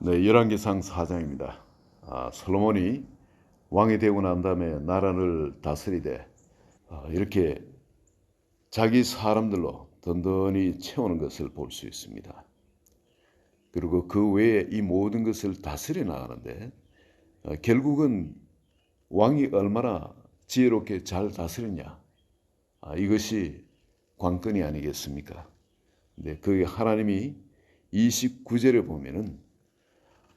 네, 열왕기상 4장입니다. 솔로몬이 왕이 되고 난 다음에 나라를 다스리되 이렇게 자기 사람들로 든든히 채우는 것을 볼 수 있습니다. 그리고 그 외에 이 모든 것을 다스려 나가는데 결국은 왕이 얼마나 지혜롭게 잘 다스리냐, 이것이 관건이 아니겠습니까? 네, 그게 하나님이 29절에 보면은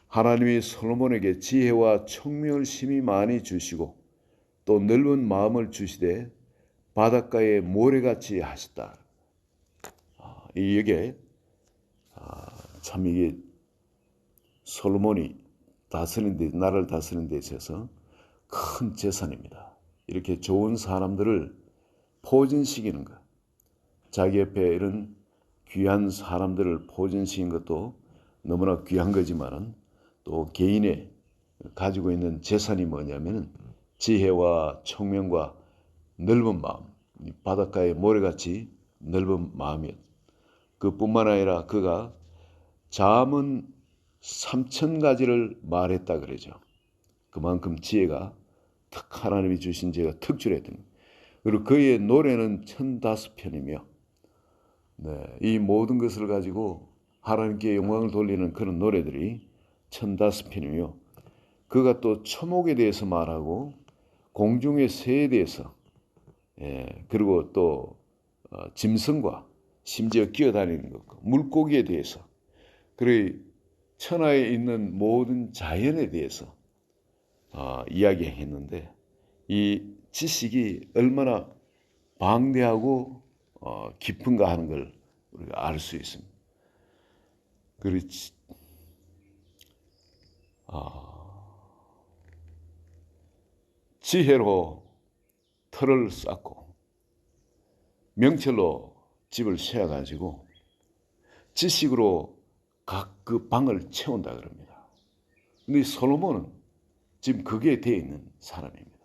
하나님이 솔로몬에게 지혜와 총명을 심히 많이 주시고 또 넓은 마음을 주시되 바닷가에 모래같이 하셨다. 이게 참 이게 솔로몬이 나라를 다스리는 데 있어서 큰 재산입니다. 이렇게 좋은 사람들을 포진시키는 것, 자기 옆에 이런 귀한 사람들을 포진시키는 것도 너무나 귀한 거지만은 또 개인의 가지고 있는 재산이 뭐냐면은 지혜와 총명과 넓은 마음, 바닷가의 모래같이 넓은 마음이었. 그뿐만 아니라 그가 잠언 3,000가지를 말했다 그러죠. 그만큼 지혜가 하나님이 주신 지혜가 특출했던 거예요. 그리고 그의 노래는 1,005편이며 이 모든 것을 가지고 하나님께 영광을 돌리는 그런 노래들이 1,005편이며 그가 또 초목에 대해서 말하고 공중의 새에 대해서 그리고 또 짐승과 심지어 기어다니는 것, 물고기에 대해서 그리고 천하에 있는 모든 자연에 대해서 이야기했는데 이 지식이 얼마나 방대하고 깊은가 하는 걸 우리가 알 수 있습니다. 그리고 지혜로 틀을 쌓고 명철로 집을 세워가지고 지식으로 각 그 방을 채운다 그럽니다. 근데 솔로몬은 지금 그게 되어 있는 사람입니다.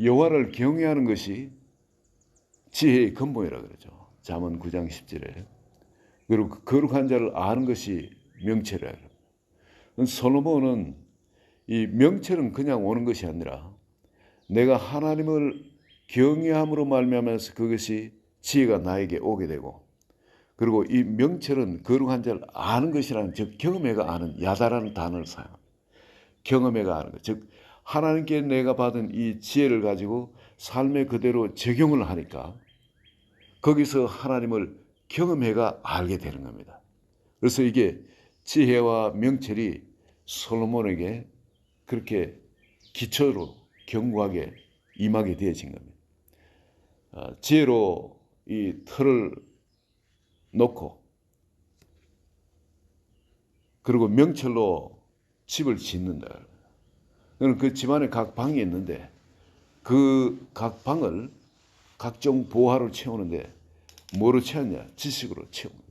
여호와를 경외하는 것이 지혜의 근본이라 그러죠. 잠언 9장 10절에. 그리고 거룩한 자를 아는 것이 명철이라 그래요. 솔로몬은 이 명철은 그냥 오는 것이 아니라 내가 하나님을 경외함으로 말미암아서 그것이 지혜가 나에게 오게 되고 그리고 이 명철은 거룩한 자를 아는 것이라는 즉 경험해가 아는 야다라는 단어를 사용합니다. 경험해가 아는 것. 즉 하나님께 내가 받은 이 지혜를 가지고 삶에 그대로 적용을 하니까 거기서 하나님을 경험해가 알게 되는 겁니다. 그래서 이게 지혜와 명철이 솔로몬에게 그렇게 기초로 견고하게 임하게 되어진 겁니다. 지혜로 이 틀을 놓고 그리고 명철로 집을 짓는다. 그 집안에 각 방이 있는데 그 각 방을 각종 보화로 채우는데 뭐로 채웠냐? 지식으로 채우는.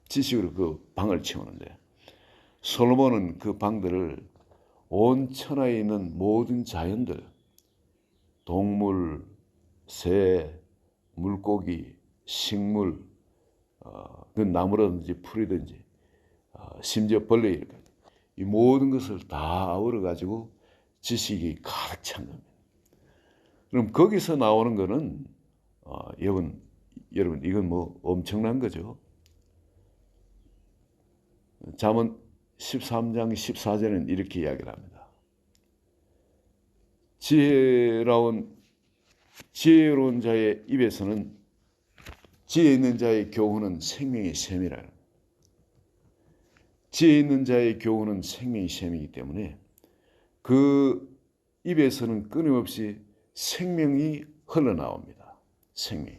지식으로 그 방을 채우는데 솔로몬은 그 방들을 온 천하에 있는 모든 자연들, 동물, 새, 물고기, 식물, 그 나무라든지 풀이든지 심지어 벌레까지 이 모든 것을 다 아우러 가지고 지식이 가득 찬 겁니다. 그럼 거기서 나오는 거는 여러분 이건 뭐 엄청난 거죠. 잠언 13장 14절은 이렇게 이야기를 합니다. 지혜로운 자의 입에서는 지혜 있는 자의 교훈은 생명의 샘이라. 지혜 있는 자의 교훈은 생명의 샘이기 때문에 그 입에서는 끊임없이 생명이 흘러나옵니다. 생명.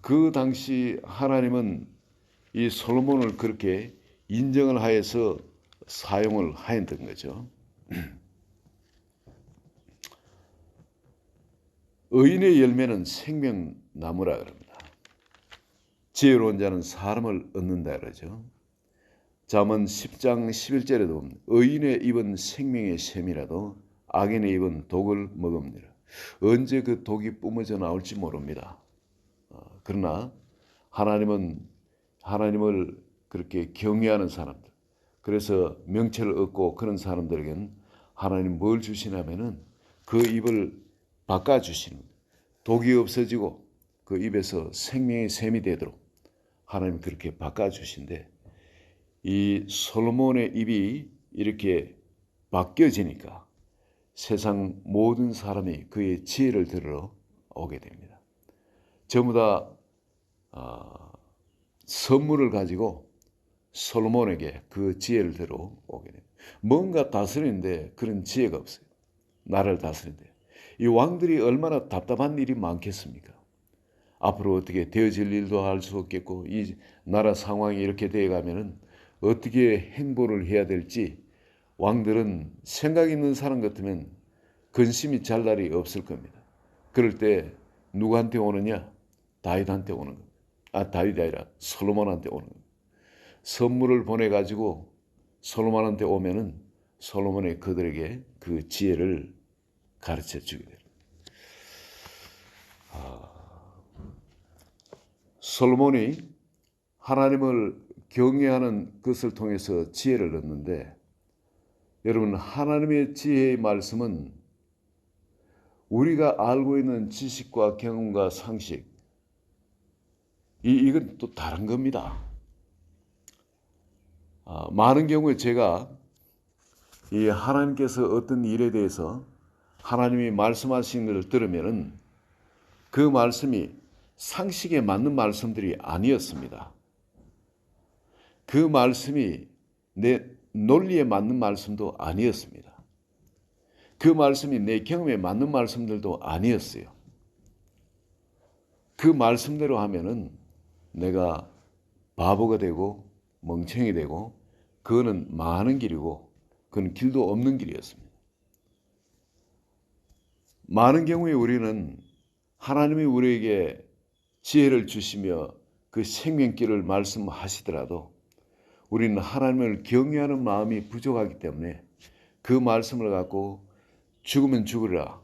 그 당시 하나님은 이 솔로몬을 그렇게 인정을 하여서 사용을 하였던 거죠. 의인의 열매는 생명나무라 그럽니다. 지혜로운 자는 사람을 얻는다 그러죠. 잠언 10장 11절에도 보면 의인의 입은 생명의 샘이라도 악인의 입은 독을 머금니라. 언제 그 독이 뿜어져 나올지 모릅니다. 그러나 하나님을 그렇게 경외하는 사람들, 그래서 명체를 얻고 그런 사람들에게는 하나님 뭘 주시냐면은 그 입을 바꿔주시는 거예요. 독이 없어지고 그 입에서 생명의 샘이 되도록 하나님 그렇게 바꿔주신데, 이 솔로몬의 입이 이렇게 바뀌어지니까 세상 모든 사람이 그의 지혜를 들으러 오게 됩니다. 전부 다 선물을 가지고 솔로몬에게 그 지혜를 들어 오게 됩니다. 뭔가 다스리는데 그런 지혜가 없어요. 나라를 다스리는데. 이 왕들이 얼마나 답답한 일이 많겠습니까? 앞으로 어떻게 되어질 일도 알 수 없겠고, 이 나라 상황이 이렇게 되어가면은 어떻게 행보를 해야 될지 왕들은 생각 있는 사람 같으면 근심이 잘 날이 없을 겁니다. 그럴 때 누구한테 오느냐? 다윗한테 오는 겁니다. 다윗이 아니라 솔로몬한테 오는 겁니다. 선물을 보내가지고 솔로몬한테 오면은 솔로몬이 그들에게 그 지혜를 가르쳐 주게 됩니다. 솔로몬이 하나님을 경외하는 것을 통해서 지혜를 얻는데, 여러분, 하나님의 지혜의 말씀은 우리가 알고 있는 지식과 경험과 상식, 이건 또 다른 겁니다. 많은 경우에 제가 이 하나님께서 어떤 일에 대해서 하나님이 말씀하시는 것을 들으면은 그 말씀이 상식에 맞는 말씀들이 아니었습니다. 그 말씀이 내 논리에 맞는 말씀도 아니었습니다. 그 말씀이 내 경험에 맞는 말씀들도 아니었어요. 그 말씀대로 하면은 내가 바보가 되고 멍청이 되고, 그거는 많은 길이고 그건 길도 없는 길이었습니다. 많은 경우에 우리는 하나님이 우리에게 지혜를 주시며 그 생명길을 말씀하시더라도 우리는 하나님을 경외하는 마음이 부족하기 때문에 그 말씀을 갖고 죽으면 죽으리라,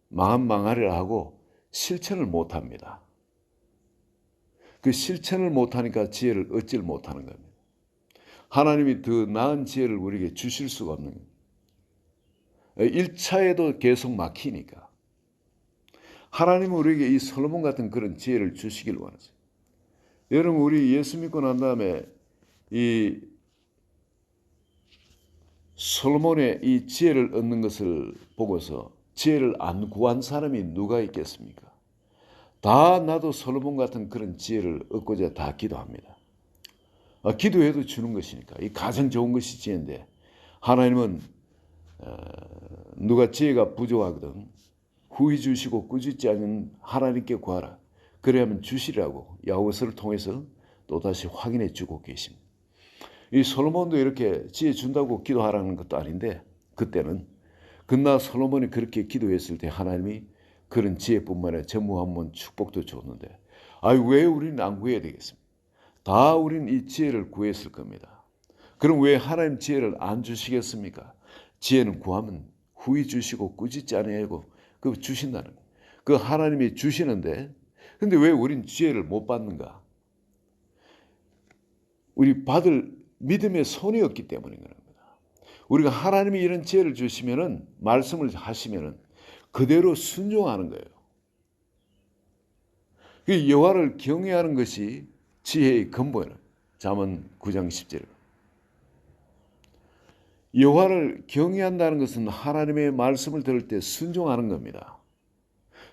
망하면 망하리라 하고 실천을 못합니다. 그 실천을 못하니까 지혜를 얻지를 못하는 겁니다. 하나님이 더 나은 지혜를 우리에게 주실 수가 없는 겁니다. 1차에도 계속 막히니까. 하나님은 우리에게 이 솔로몬 같은 그런 지혜를 주시길 원하세요. 여러분, 우리 예수 믿고 난 다음에 이 솔로몬의 이 지혜를 얻는 것을 보고서 지혜를 안 구한 사람이 누가 있겠습니까? 다 나도 솔로몬 같은 그런 지혜를 얻고자 다 기도합니다. 기도해도 주는 것이니까. 이 가장 좋은 것이 지혜인데, 하나님은 누가 지혜가 부족하거든 후히 주시고 꾸짖지 않는 하나님께 구하라, 그래야만 주시라고 야고보서를 통해서 또다시 확인해 주고 계십니다. 이 솔로몬도 이렇게 지혜 준다고 기도하라는 것도 아닌데, 그때는 그러나 솔로몬이 그렇게 기도했을 때 하나님이 그런 지혜뿐만 아니라 전무한문 축복도 줬는데, 왜 우리는 안 구해야 되겠습니까? 다 우리는 이 지혜를 구했을 겁니다. 그럼 왜 하나님 지혜를 안 주시겠습니까? 지혜는 구하면 후히 주시고 꾸짖지 아니하고 그 주신다는 거예요. 그 하나님이 주시는데, 근데 왜 우린 지혜를 못 받는가? 우리 받을 믿음의 손이 없기 때문인 겁니다. 우리가 하나님이 이런 지혜를 주시면은, 말씀을 하시면은 그대로 순종하는 거예요. 여호와를 경외하는 것이 지혜의 근본이에요. 잠언 9장 10절. 여호와를 경외한다는 것은 하나님의 말씀을 들을 때 순종하는 겁니다.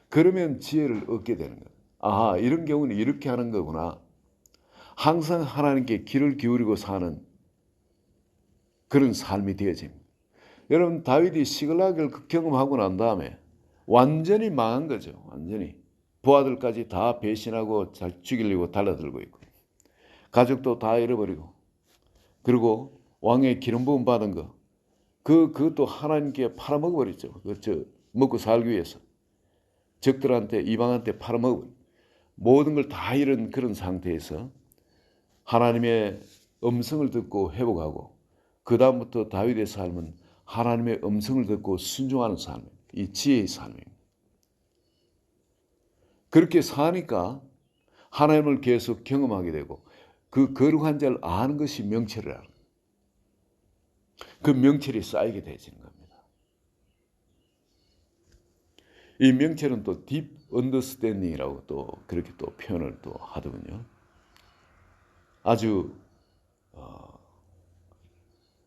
그러면 지혜를 얻게 되는 거예요. 이런 경우는 이렇게 하는 거구나. 항상 하나님께 귀를 기울이고 사는 그런 삶이 되어집니다. 여러분, 다윗이 시글락을 경험하고 난 다음에 완전히 망한 거죠. 완전히. 부하들까지 다 배신하고 잘 죽이려고 달라들고 있고, 가족도 다 잃어버리고, 그리고 왕의 기름 부음 받은 거, 그것도 하나님께 팔아먹어버렸죠. 먹고 살기 위해서. 적들한테, 이방한테 팔아먹어버린, 모든 걸 다 잃은 그런 상태에서 하나님의 음성을 듣고 회복하고, 그 다음부터 다윗의 삶은 하나님의 음성을 듣고 순종하는 삶, 이 지혜의 삶입니다. 그렇게 사니까 하나님을 계속 경험하게 되고, 그 거룩한 자를 아는 것이 명철을 아는 거예요. 그 명철이 쌓이게 되어지는 겁니다. 이 명철은 또 deep understanding이라고 또 그렇게 또 표현을 또 하더군요. 아주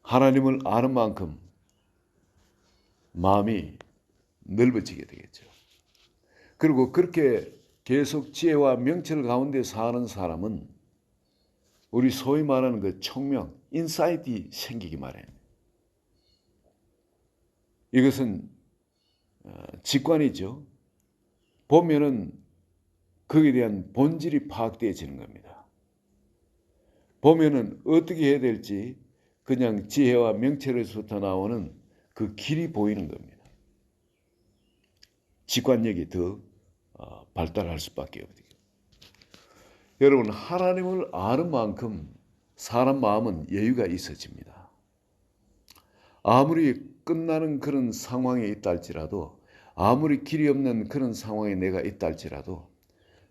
하나님을 아는 만큼 마음이 넓어지게 되겠죠. 그리고 그렇게 계속 지혜와 명철 가운데 사는 사람은 우리 소위 말하는 그 총명, 인사이트가 생기기 마련입니다. 이것은 직관이죠. 보면은 거기에 대한 본질이 파악되어지는 겁니다. 보면은 어떻게 해야 될지 그냥 지혜와 명철에서부터 나오는 그 길이 보이는 겁니다. 직관력이 더 발달할 수밖에 없어요. 여러분, 하나님을 아는 만큼 사람 마음은 여유가 있어집니다. 아무리 끝나는 그런 상황에 있다 할지라도, 아무리 길이 없는 그런 상황에 내가 있다 할지라도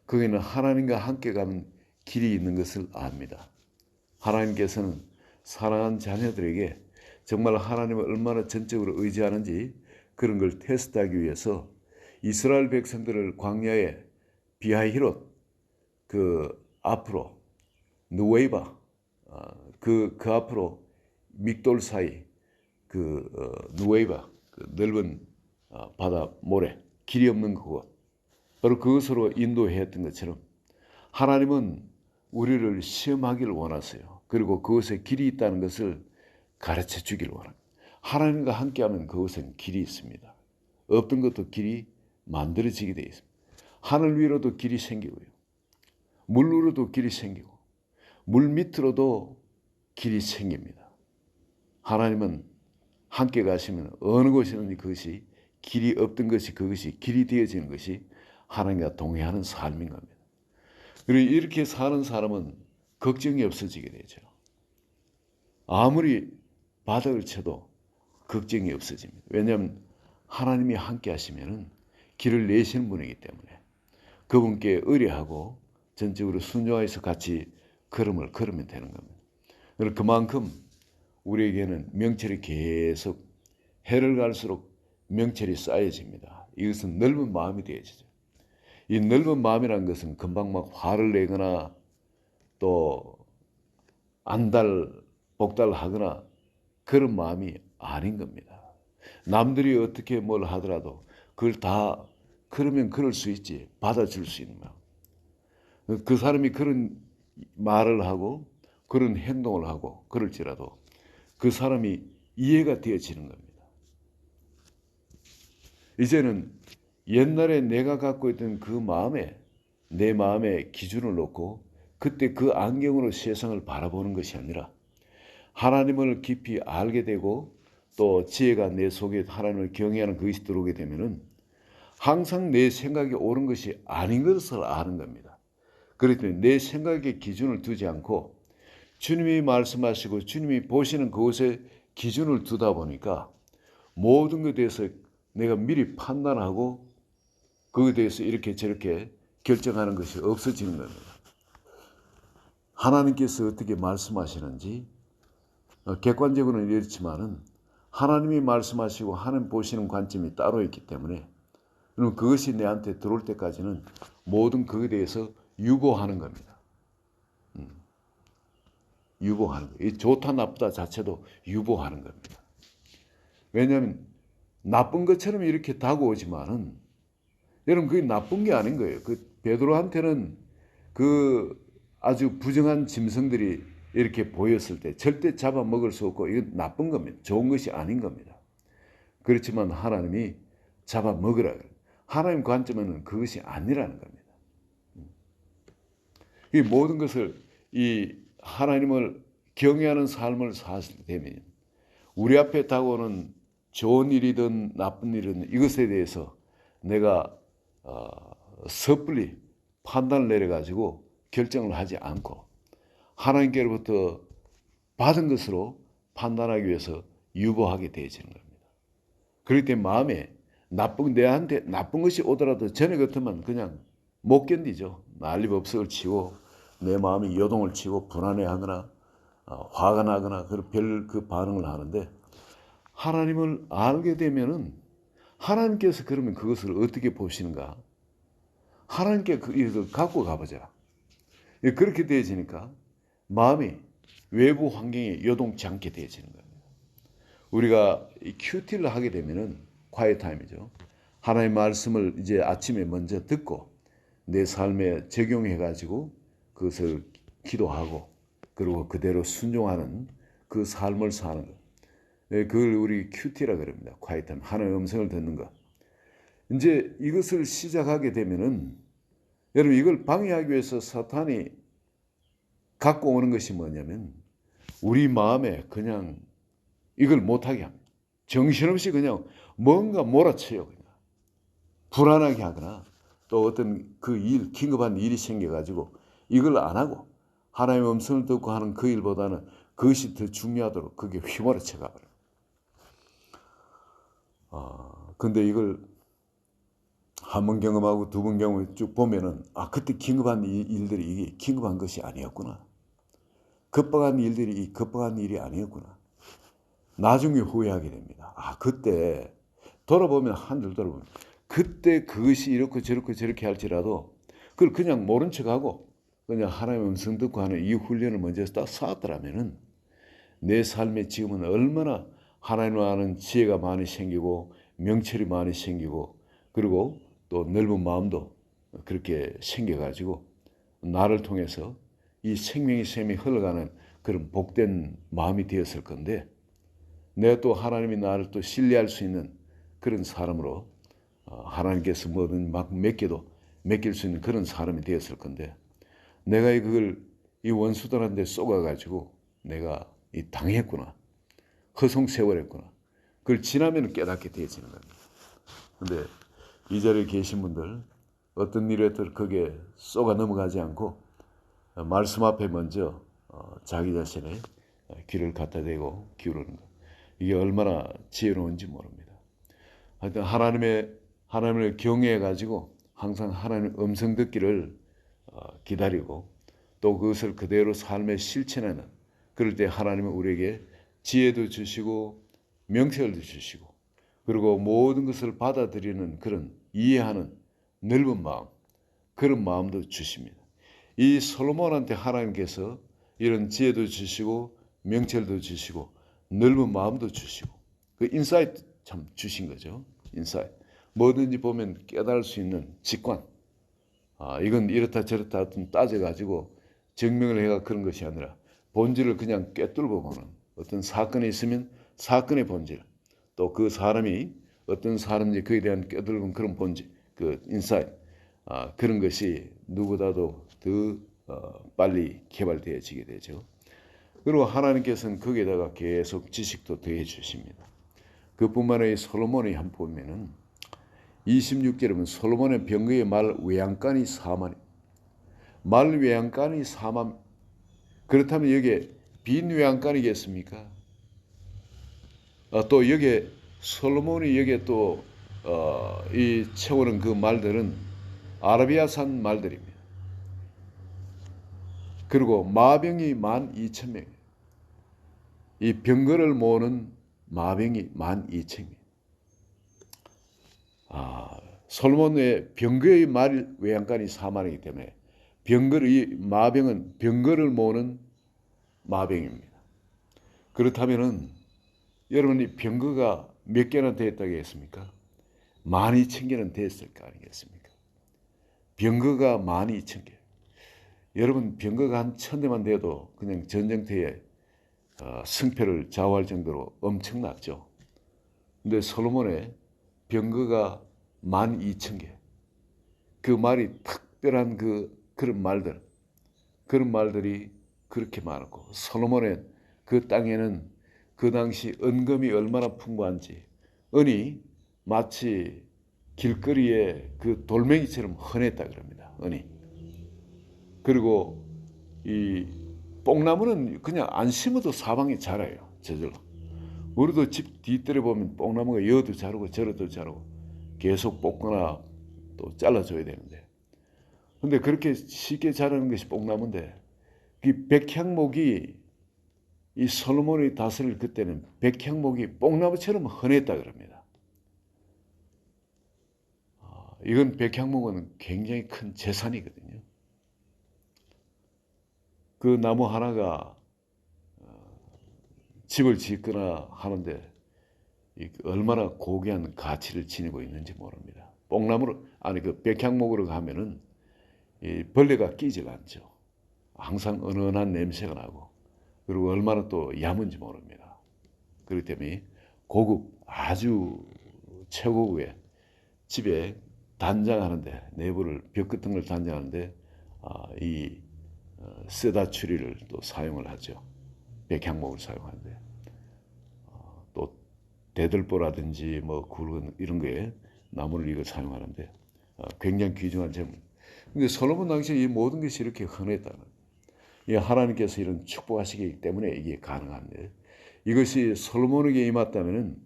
거기는 하나님과 함께 가는 길이 있는 것을 압니다. 하나님께서는 사랑하는 자녀들에게 정말 하나님을 얼마나 전적으로 의지하는지 그런 걸 테스트하기 위해서 이스라엘 백성들을 광야에 비하히롯 그 앞으로 누웨이바 그 앞으로 믹돌 사이 누웨이바 그 넓은 바다 모래 길이 없는 그곳 바로 그것으로 인도했던 것처럼 하나님은 우리를 시험하기를 원하세요. 그리고 그것에 길이 있다는 것을 가르쳐 주기를 원합니다. 하나님과 함께하면 그것엔 길이 있습니다. 없던 것도 길이 만들어지게 되어 있습니다. 하늘 위로도 길이 생기고요. 물 위로도 길이 생기고 물 밑으로도 길이 생깁니다. 하나님은 함께 가시면 어느 곳이든지 그것이 길이 없던 것이 그것이 길이 되어지는 것이 하나님과 동행하는 삶인 겁니다. 그리고 이렇게 사는 사람은 걱정이 없어지게 되죠. 아무리 바닥을 쳐도 걱정이 없어집니다. 왜냐하면 하나님이 함께 하시면 길을 내시는 분이기 때문에 그분께 의뢰하고 전적으로 순종해서 같이 걸음을 걸으면 되는 겁니다. 그만큼 우리에게는 명철이 계속 해를 갈수록 명철이 쌓여집니다. 이것은 넓은 마음이 되어지죠. 이 넓은 마음이라는 것은 금방 막 화를 내거나 또 복달하거나 그런 마음이 아닌 겁니다. 남들이 어떻게 뭘 하더라도 그걸 다 그러면 그럴 수 있지 받아줄 수 있는 마음. 그 사람이 그런 말을 하고 그런 행동을 하고 그럴지라도 그 사람이 이해가 되어지는 겁니다. 이제는 옛날에 내가 갖고 있던 그 마음에 내 마음에 기준을 놓고 그때 그 안경으로 세상을 바라보는 것이 아니라 하나님을 깊이 알게 되고 또 지혜가 내 속에 하나님을 경외하는 그것이 들어오게 되면은 항상 내 생각이 옳은 것이 아닌 것을 아는 겁니다. 그렇기 때문에 내 생각에 기준을 두지 않고 주님이 말씀하시고 주님이 보시는 그곳에 기준을 두다 보니까 모든 것에 대해서 내가 미리 판단하고 그것에 대해서 이렇게 저렇게 결정하는 것이 없어지는 겁니다. 하나님께서 어떻게 말씀하시는지 객관적으로는 이렇지만은 하나님이 말씀하시고 하나님 보시는 관점이 따로 있기 때문에 그럼 그것이 내한테 들어올 때까지는 모든 그에 대해서 유보하는 겁니다. 유보하는 거예요. 이 좋다 나쁘다 자체도 유보하는 겁니다. 왜냐하면 나쁜 것처럼 이렇게 다가오지만은 여러분 그게 나쁜 게 아닌 거예요. 그 베드로한테는 그 아주 부정한 짐승들이 이렇게 보였을 때 절대 잡아먹을 수 없고 이건 나쁜 겁니다. 좋은 것이 아닌 겁니다. 그렇지만 하나님이 잡아먹으라. 하나님 관점에는 그것이 아니라는 겁니다. 이 모든 것을 이 하나님을 경외하는 삶을 사실 되면 우리 앞에 다가오는 좋은 일이든 나쁜 일이든 이것에 대해서 내가 섣불리 판단을 내려가지고 결정을 하지 않고 하나님께로부터 받은 것으로 판단하기 위해서 유보하게 되어지는 겁니다. 그렇기 때문에 마음에 내한테 나쁜 것이 오더라도 전에 같으면 그냥 못 견디죠. 난리법석을 치고 내 마음이 요동을 치고 불안해하거나 화가 나거나 별 그 반응을 하는데 하나님을 알게 되면은 하나님께서 그러면 그것을 어떻게 보시는가? 하나님께 이것을 갖고 가보자. 그렇게 되어지니까 마음이 외부 환경에 요동치 않게 되어지는 겁니다. 우리가 큐티를 하게 되면은 quiet 타임이죠. 하나님의 말씀을 이제 아침에 먼저 듣고 내 삶에 적용해 가지고 그것을 기도하고 그리고 그대로 순종하는 그 삶을 사는 것. 그걸 우리 큐티라 그럽니다. quiet 타임. 하나님의 음성을 듣는 것. 이제 이것을 시작하게 되면은 여러분 이걸 방해하기 위해서 사탄이 갖고 오는 것이 뭐냐면 우리 마음에 그냥 이걸 못하게 합니다. 정신없이 그냥 뭔가 몰아쳐요. 그냥. 불안하게 하거나 또 어떤 그 일, 긴급한 일이 생겨가지고 이걸 안 하고 하나님의 음성을 듣고 하는 그 일보다는 그것이 더 중요하도록 그게 휘몰아쳐 가버려요. 근데 이걸 한 번 경험하고 두 번 경험을 쭉 보면은 그때 긴급한 일들이 이게 긴급한 것이 아니었구나. 급박한 일들이 급박한 일이 아니었구나. 나중에 후회하게 됩니다. 그때 돌아보면 한줄 돌아보면 그때 그것이 이렇게 저렇게 할지라도 그걸 그냥 모른 척하고 그냥 하나님의 음성 듣고 하는 이 훈련을 먼저 딱 쌓았더라면은 내 삶에 지금은 얼마나 하나님을 아는 지혜가 많이 생기고 명철이 많이 생기고 그리고 또 넓은 마음도 그렇게 생겨가지고 나를 통해서 이 생명의 샘이 흘러가는 그런 복된 마음이 되었을 건데 내가 또 하나님이 나를 또 신뢰할 수 있는 그런 사람으로 하나님께서 뭐든 막 맡길 수 있는 그런 사람이 되었을 건데 내가 그걸 이 원수들한테 쏘아가지고 내가 당했구나. 허송세월했구나. 그걸 지나면 깨닫게 되어지는 겁니다. 근데 이 자리에 계신 분들 어떤 일에도 거기에 쏘가 넘어가지 않고 말씀 앞에 먼저 자기 자신의 귀를 갖다 대고 기울이는 것. 이게 얼마나 지혜로운지 모릅니다. 하여튼 하나님을 경외해 가지고 항상 하나님의 음성 듣기를 기다리고 또 그것을 그대로 삶에 실천하는 그럴 때 하나님은 우리에게 지혜도 주시고 명철도 주시고 그리고 모든 것을 받아들이는 그런 이해하는 넓은 마음 그런 마음도 주십니다. 이 솔로몬한테 하나님께서 이런 지혜도 주시고 명철도 주시고 넓은 마음도 주시고 그 인사이트 참 주신 거죠. 인사이트. 뭐든지 보면 깨달을 수 있는 직관. 이건 이렇다 저렇다 따져가지고 증명을 해가 그런 것이 아니라 본질을 그냥 꿰뚫고 보는 어떤 사건이 있으면 사건의 본질 또 그 사람이 어떤 사람인지 그에 대한 꿰뚫은 그런 본질 그 인사이트 그런 것이 누구보다도 더 빨리 개발되어지게 되죠. 그리고 하나님께서는 거기에다가 계속 지식도 더해 주십니다. 그뿐만 아니라 솔로몬이 한 보면은 26절에 보면 솔로몬의 병거의 말 외양간이 4만 말 외양간이 4만 그렇다면 여기에 빈 외양간이겠습니까? 또 여기에 솔로몬이 여기에 또 이 채우는 그 말들은 아라비아산 말들입니다. 그리고 마병이 12,000명. 이 병거를 모으는 마병이 12,000명. 솔로몬의 병거의 말 외양간이 4만이기 때문에 이 마병은 병거를 모으는 마병입니다. 그렇다면은 여러분이 병거가 몇 개나 되었다고 했습니까? 12,000개는 됐을 거 아니겠습니까? 병거가 12,000개. 여러분 병거가 한 1,000대만 돼도 그냥 전쟁터에 승패를 좌우할 정도로 엄청났죠. 근데 솔로몬의 병거가 12,000개. 그 말이 특별한 그런 말들이 그렇게 많았고 솔로몬의 그 땅에는 그 당시 은금이 얼마나 풍부한지 은이 마치 길거리에 그 돌멩이처럼 흔했다 그럽니다. 은이. 그리고 이 뽕나무는 그냥 안 심어도 사방에 자라요. 저절로. 우리도 집 뒤뜰에 보면 뽕나무가 여도 자라고 저러도 자라고 계속 뽑거나 또 잘라줘야 되는데 근데 그렇게 쉽게 자라는 것이 뽕나무인데 이 백향목이 이 솔로몬이 다스릴 그때는 백향목이 뽕나무처럼 흔했다 그럽니다. 이건 백향목은 굉장히 큰 재산이거든요. 그 나무 하나가 집을 짓거나 하는데 얼마나 고귀한 가치를 지니고 있는지 모릅니다. 뽕나무로 아니 그 백향목으로 가면은 이 벌레가 끼질 않죠. 항상 은은한 냄새가 나고 그리고 얼마나 또 야문지 모릅니다. 그렇기 때문에 고급 아주 최고급의 집에 단장하는데 내부를 벽 같은 걸 단장하는데 이 세다 추리를 또 사용을 하죠. 백향목을 사용하는데 또 대들보라든지 뭐 굵은 이런 거에 나무를 이거 사용하는데 굉장히 귀중한 제물. 근데 솔로몬 당시에 이 모든 것이 이렇게 흔했다는 이 하나님께서 이런 축복하시기 때문에 이게 가능한데 이것이 솔로몬에게 임했다면은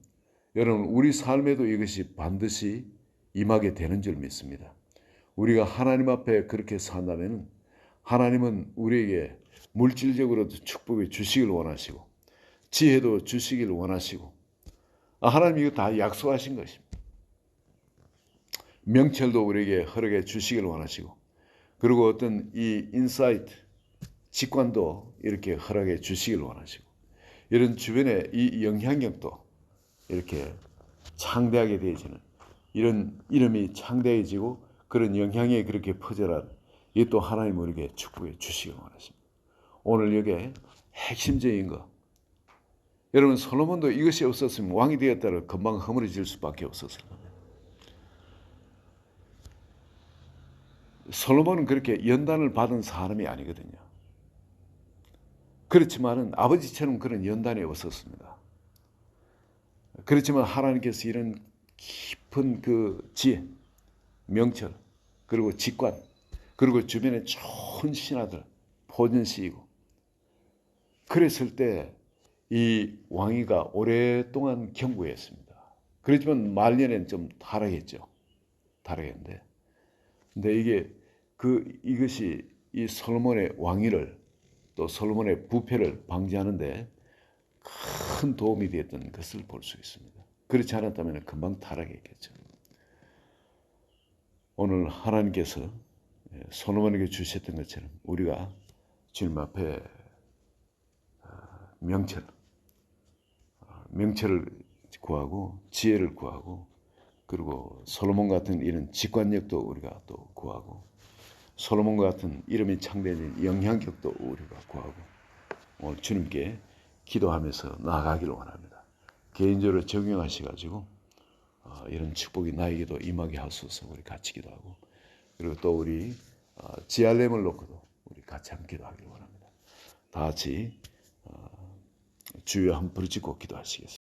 여러분 우리 삶에도 이것이 반드시 임하게 되는 줄 믿습니다. 우리가 하나님 앞에 그렇게 산다면은 하나님은 우리에게 물질적으로도 축복을 주시길 원하시고 지혜도 주시길 원하시고 하나님이 이거 다 약속하신 것입니다. 명철도 우리에게 허락해 주시길 원하시고 그리고 어떤 이 인사이트, 직관도 이렇게 허락해 주시길 원하시고 이런 주변의 이 영향력도 이렇게 창대하게 되어지는 이런 이름이 창대해지고 그런 영향이 그렇게 퍼져난 이 또 하나님 우리에게 축복해 주시길 원하십니다. 오늘 여기에 핵심적인 거 여러분 솔로몬도 이것이 없었으면 왕이 되었다를 금방 허물어질 수밖에 없었을 겁니다. 솔로몬은 그렇게 연단을 받은 사람이 아니거든요. 그렇지만은 아버지처럼 그런 연단이 없었습니다. 그렇지만 하나님께서 이런 깊은 그 지혜, 명철, 그리고 직관, 그리고 주변에 좋은 신하들, 포전시이고 그랬을 때 이 왕위가 오랫동안 견고했습니다. 그렇지만 말년에는 좀 타락했죠. 타락했는데 근데 이것이 이 솔로몬의 왕위를 또 솔로몬의 부패를 방지하는데 큰 도움이 되었던 것을 볼 수 있습니다. 그렇지 않았다면 금방 타락했겠죠. 오늘 하나님께서 솔로몬에게 주셨던 것처럼 우리가 주님 앞에 명철을 구하고 지혜를 구하고 그리고 솔로몬 같은 이런 직관력도 우리가 또 구하고 솔로몬 같은 이름이 창대해진 영향력도 우리가 구하고 오늘 주님께 기도하면서 나아가기를 원합니다. 개인적으로 적용하셔가지고 이런 축복이 나에게도 임하게 하소서 우리 같이 기도하고 그리고 또 우리 지알렘을 놓고도 우리 같이 함께 기도하기를 원합니다. 다 같이 주여 한번 부르짖고 기도하시겠습니다.